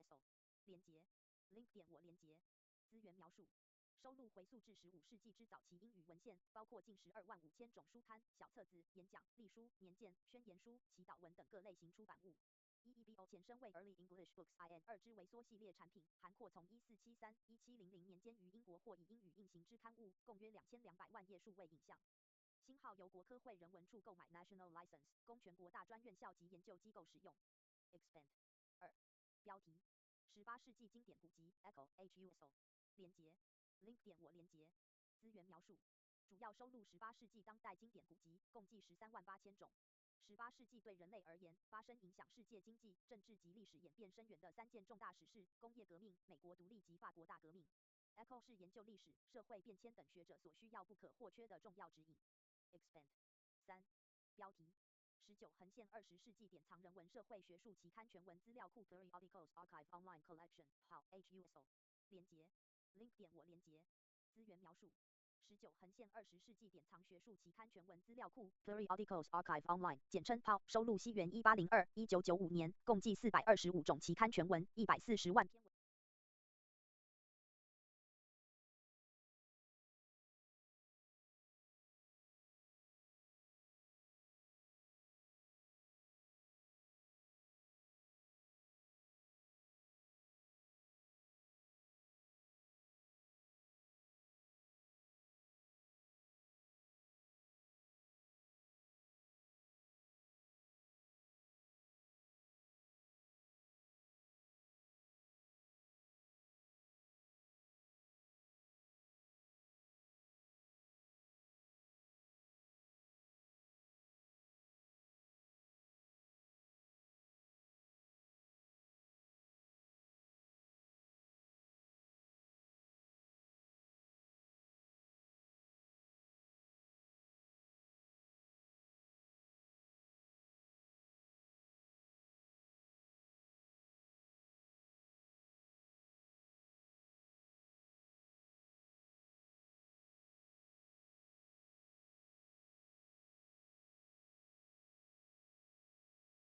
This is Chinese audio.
HUSO 连结 link 点我连结资源描述。收录回溯至15世纪之早期英语文献，包括近125000种书刊、小册子、演讲、历书、年鉴、宣言书、祈祷文等各类型出版物。EEBO 前身为 Early English Books IN2 之微缩系列产品，涵括从1473-1700年间于英国或以英语印行之刊物，共约2200万页数位影像。新号由国科会人文处购买 National License， 供全国大专院校及研究机构使用。Expand 2标题18世纪经典古籍 Echo HUSO 连结 link 点我连结资源描述。主要收录18世纪当代经典古籍，共计138000种。18世纪对人类而言发生影响世界经济、政治及历史演变深远的3件重大史事：工业革命、美国独立及法国大革命。Echo 是研究历史、社会变迁等学者所需要不可或缺的重要指引。Expand 3标题19横线20世纪典藏人文社会学术期刊全文资料库 Periodicals Archive Online Collection 号 HUSO 连结 link 点我连结资源描述。19横线20世纪典藏学术期刊全文资料库 Periodicals Archive Online 简称 PAO 收录西元1802-1995年，共计425种期刊全文，140万篇文。